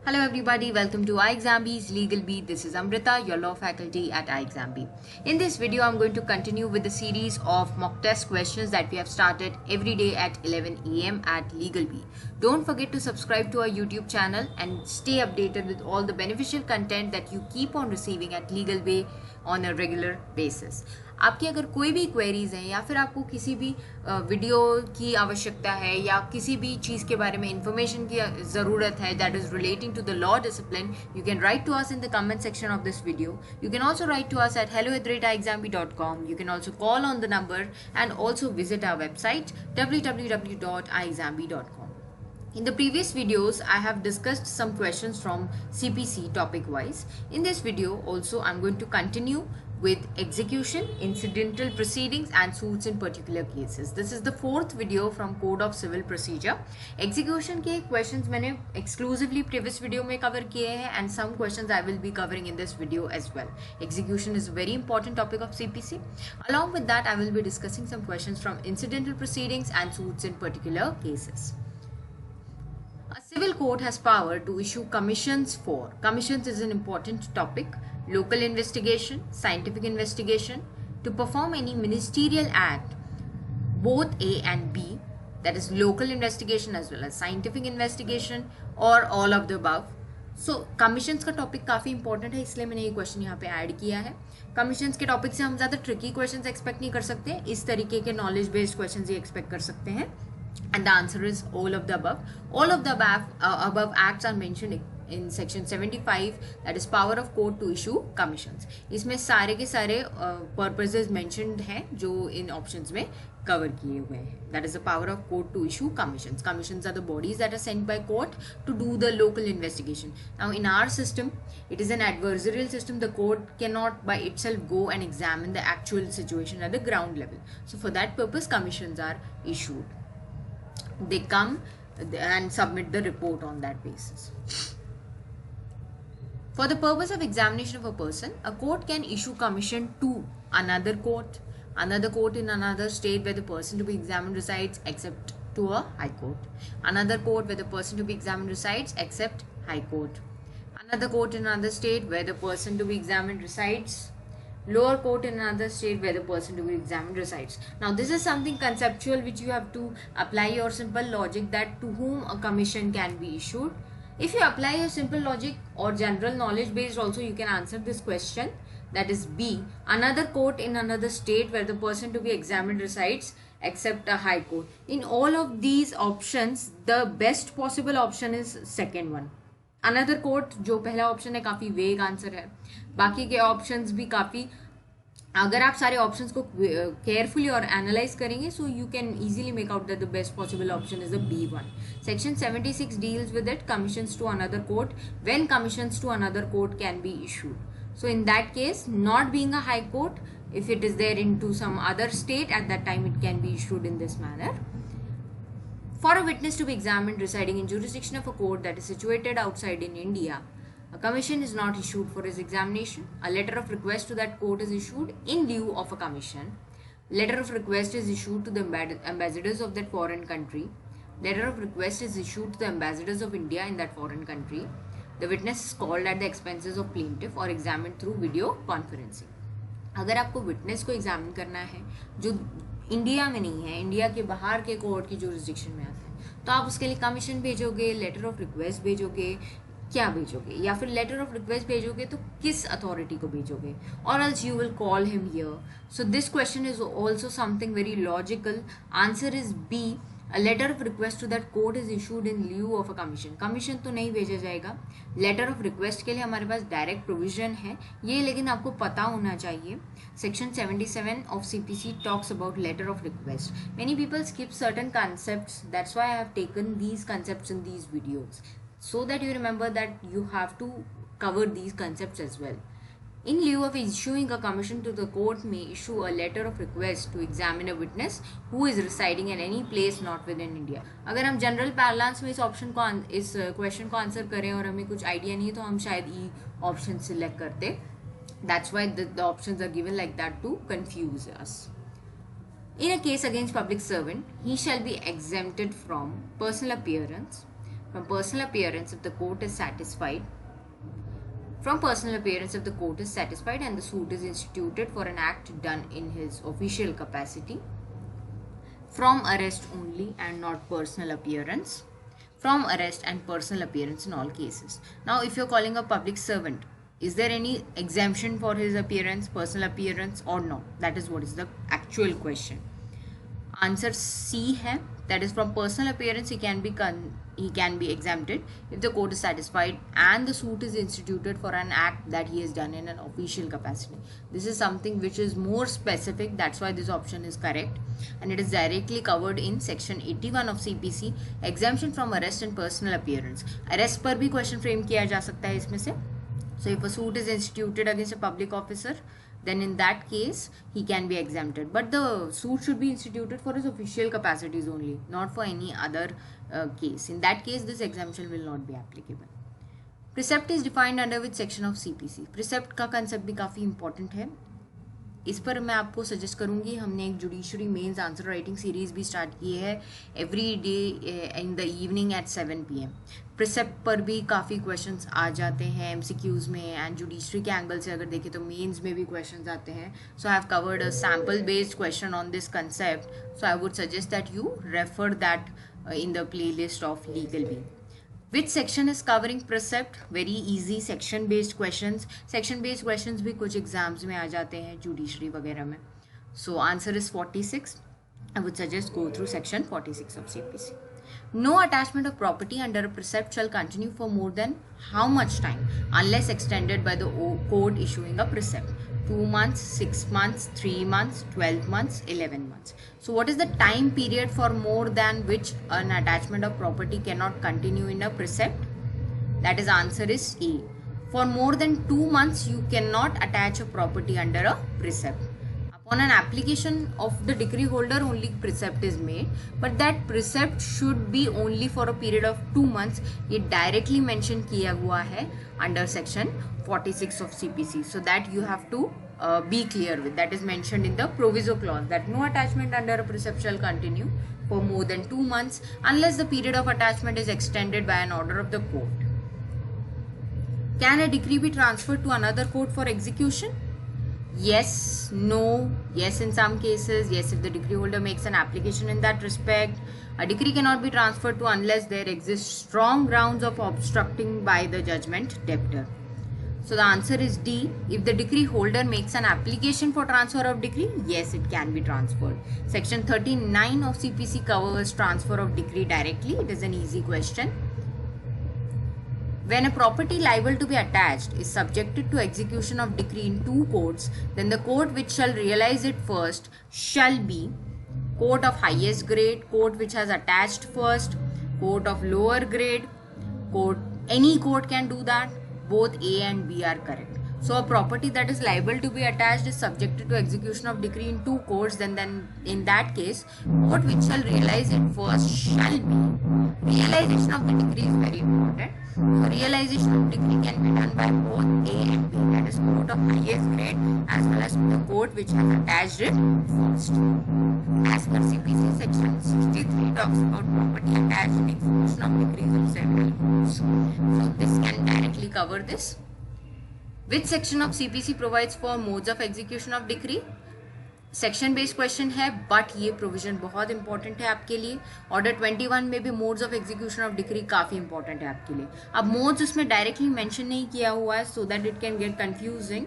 Hello everybody, welcome to iXamBee's LegalBee. This is Amrita, your law faculty at iXamBee. In this video, I'm going to continue with the series of mock test questions that we have started every day at 11 AM at LegalBee. Don't forget to subscribe to our YouTube channel and stay updated with all the beneficial content that you keep on receiving at LegalBee on a regular basis. आपकी अगर कोई भी queries हैं या फिर आपको किसी भी वीडियो की आवश्यकता है या किसी भी चीज़ के बारे में इंफॉर्मेशन की ज़रूरत है that is relating to the law discipline, you can write to us in the comment section of this video. You can also write to us at hello@ixambee.com. You can also call on the number and also visit our website www.ixambee.com. In the previous videos, I have discussed some questions from CPC topic wise. In this video also, I'm going to continue with execution, incidental proceedings and suits in particular cases. This is the fourth video from Code of Civil Procedure. Execution के questions मैंने exclusively previous video में cover किए हैं and some questions I will be covering in this video as well. Execution is a very important topic of CPC. Along with that, I will be discussing some questions from incidental proceedings and suits in particular cases. A civil court has power to issue commissions for. Commissions is an important topic. Local investigation, scientific investigation, to perform any ministerial act, both A and B, that is local investigation as well as scientific investigation or all of the above. So commissions का topic काफ़ी important है, इसलिए मैंने ये question यहाँ पे add किया है. Commissions के topic से हम ज़्यादा tricky questions expect नहीं कर सकते, इस तरीके के knowledge based questions ही expect कर सकते हैं. And the answer is all of the above. All of the above acts are mentioned in section 75, that is power of court to issue commissions. इसमें सारे के सारे purposes mentioned हैं जो इन options में cover किए हुए हैं. That is the power of court to issue commissions. Commissions are the bodies that are sent by court to do the local investigation. Now in our system, it is an adversarial system. The court cannot by itself go and examine the actual situation at the ground level. So for that purpose, commissions are issued. They come and submit the report on that basis. For the purpose of examination of a person, a court can issue commission to another court in another state where the person to be examined resides, except to a high court. Another court where the person to be examined resides, except high court. Another court in another state where the person to be examined resides, lower court in another state where the person to be examined resides. Now this is something conceptual which you have to apply your simple logic, that to whom a commission can be issued. If you apply your simple logic or general knowledge based also, you can answer this question, that is B, another court in another state where the person to be examined resides, except a high court. In all of these options, the best possible option is second one. Another court जो पहला option है काफ़ी वेग answer है, बाकी के options भी काफ़ी, अगर आप सारे ऑप्शंस को केयरफुली और एनालाइज करेंगे, so you can easily make out that the best possible option is the B1. Section 76 deals with it, commissions to another court, when commissions to another court can be issued. So in that case, not being a high court, if it is there into some other state, at that time it can be issued in this manner. For a witness to be examined residing in jurisdiction of a court that is situated outside in India, a commission is not issued for his examination. A letter of request to that court is issued in lieu of a commission. Letter of request is issued to the ambassadors of that foreign country. Letter of request is issued to the ambassadors of India in that foreign country. The witness is called at the expenses of plaintiff or examined through video conferencing. अगर आपको witness को examine करना है जो India में नहीं है, India के बाहर के कोर्ट की जुरिस्डिक्शन में आता है, तो आप उसके लिए कमीशन भेजोगे, लेटर ऑफ रिक्वेस्ट भेजोगे, क्या भेजोगे, या फिर लेटर ऑफ रिक्वेस्ट भेजोगे तो किस अथॉरिटी को भेजोगे, और else you will call him here. So this question is also something very logical. Answer is B, a letter of request to that court is issued in lieu of a commission. Commission तो नहीं भेजा जाएगा. Letter of request के लिए हमारे पास direct provision है ये, लेकिन आपको पता होना चाहिए. Section 77 of CPC talks about letter of request. Many people skip certain concepts, that's why I have taken these concepts in these videos, so that you remember that you have to cover these concepts as well. In lieu of issuing a commission to the court may issue a letter of request to examine a witness who is residing in any place not within India. अगर हम general पैरलांस में इस option को, इस question को answer करें और हमें कुछ आइडिया नहीं है, तो हम शायद ई ऑप्शन सिलेक्ट करते. That's why the options are given like that to confuse us. In a case against public servant, he shall be exempted from personal appearance, From personal appearance, if the court is satisfied, from personal appearance, if the court is satisfied and the suit is instituted for an act done in his official capacity. From arrest only and not personal appearance. From arrest and personal appearance in all cases. Now, if you're calling a public servant, is there any exemption for his appearance, personal appearance, or no? That is what is the actual question. Answer C है, that is from personal appearance he can be exempted if the court is satisfied and the suit is instituted for an act that he has done in an official capacity. This is something which is more specific, that's why this option is correct, and it is directly covered in section 81 of CPC, exemption from arrest and personal appearance. Arrest पर भी question frame किया जा सकता है इसमें से. So if a suit is instituted against a public officer, then in that case he can be exempted, but the suit should be instituted for his official capacities only, not for any other case. In that case this exemption will not be applicable. Precept is defined under which section of CPC? Precept का concept भी काफ़ी important है. इस पर मैं आपको suggest करूंगी. हमने एक judiciary mains answer writing series भी स्टार्ट की है every day in the evening at 7 PM. Precept पर भी काफ़ी क्वेश्चंस आ जाते हैं MCQs में, एंड जुडिशरी के एंगल से अगर देखें तो मेंस में भी क्वेश्चंस आते हैं. So I have covered a sample based question on this concept, so I would suggest that you refer that in the playlist of LegalBee. Which section is covering precept? Very easy, section based questions. Section based questions भी कुछ exams में आ जाते हैं judiciary वगैरह में. So answer is 46. I would suggest go through section 46 of CPC. No attachment of property under a precept shall continue for more than how much time unless extended by the court issuing a precept? 2 months, 6 months, 3 months, 12 months, 11 months. So what is the time period for more than which an attachment of property cannot continue in a precept? That is answer is A. For more than 2 months you cannot attach a property under a precept. Upon an application of the decree holder only precept is made, but that precept should be only for a period of 2 months. ये directly mention किया हुआ है under section 46 of CPC, so that you have to be clear with. That is mentioned in the proviso clause that no attachment under a precept shall continue for more than 2 months unless the period of attachment is extended by an order of the court. Can a decree be transferred to another court for execution? Yes, no, yes in some cases, yes if the decree holder makes an application in that respect. A decree cannot be transferred to unless there exists strong grounds of obstructing by the judgment debtor. So the answer is D. If the decree holder makes an application for transfer of decree, yes it can be transferred. Section 39 of CPC covers transfer of decree directly. It is an easy question. When a property liable to be attached is subjected to execution of decree in 2 courts, then the court which shall realize it first shall be court of highest grade, court which has attached first, court of lower grade, court, any court can do that. Both A and B are correct. So a property that is liable to be attached is subjected to execution of decree in 2 courts, then in that case court which shall realize it first shall be. Realization of the decree is very important. So realization of decree can be done by both A and B, that is court of highest grade as well as the court which has attached it first. As per CPC section 63 talks about property attached in execution of decrees of several courts. So this can directly cover this. Which section of CPC provides for modes of execution of decree? Section based question है, but ये provision बहुत important है आपके लिए. Order 21 में भी modes of execution of decree काफी important है आपके लिए. अब मोड्स उसमें डायरेक्टली मेंशन नहीं किया हुआ है, so that it can get confusing.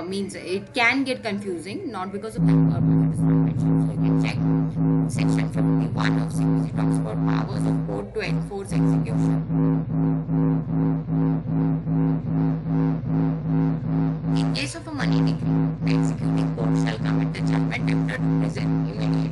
Means it can get confusing, not because of that purpose, it is not mentioned. So you can check section 51 of CPC talks about powers of court to enforce execution. In case of a money decree, the executing court shall commit the judgment debtor to prison immediately.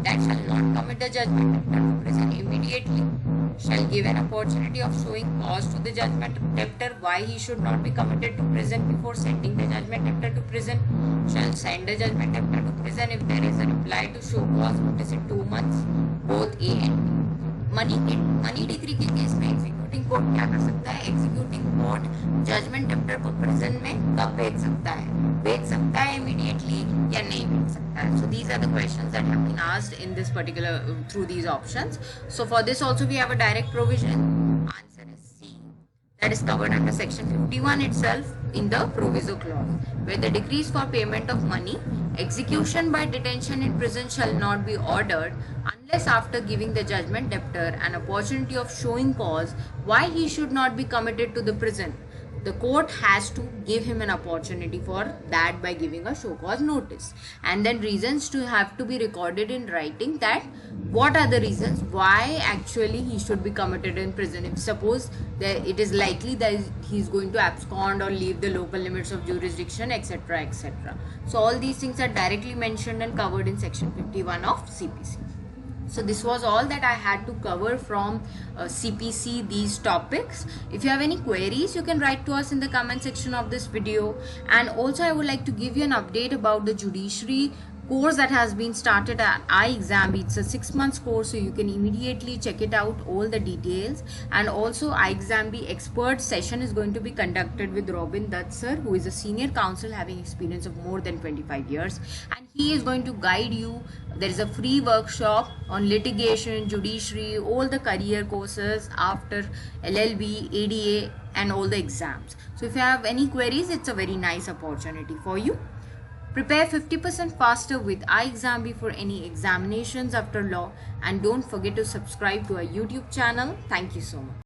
That shall not commit the judgment debtor to prison immediately shall give an opportunity of showing cause to the judgment debtor why he should not be committed to prison before sending the judgment debtor to prison. Shall send the judgment debtor to prison if there is a reply to show cause notice in 2 months. Both A and B. Money degree के case में executing court क्या कर सकता है? Executing court judgement debtor को present में कब भेज सकता है इमीडिएटली या नहीं भेज सकता है? So these are the questions that have been asked in this particular through these options. So for this also we have a direct provision. Answer is C. That is covered under section 51 itself in the proviso clause, where the decrees for payment of money, execution by detention in prison shall not be ordered unless after giving the judgment debtor an opportunity of showing cause why he should not be committed to the prison. The court has to give him an opportunity for that by giving a show cause notice, and then reasons to have to be recorded in writing that what are the reasons why actually he should be committed in prison. If suppose that it is likely that he is going to abscond or leave the local limits of jurisdiction, etc., etc. So all these things are directly mentioned and covered in section 51 of CPC. So this was all that I had to cover from CPC, these topics. If you have any queries, you can write to us in the comment section of this video. And also I would like to give you an update about the judiciary course that has been started at ixam. It's a 6 months course, so you can immediately check it out, all the details. And also ixam expert session is going to be conducted with Robin Dutt sir, who is a senior counsel having experience of more than 25 years, and he is going to guide you. There is a free workshop on litigation, judiciary, all the career courses after LLB, ADA and all the exams. So if you have any queries, it's a very nice opportunity for you. Prepare 50% faster with ixam for any examinations after law, and don't forget to subscribe to our YouTube channel. Thank you so much.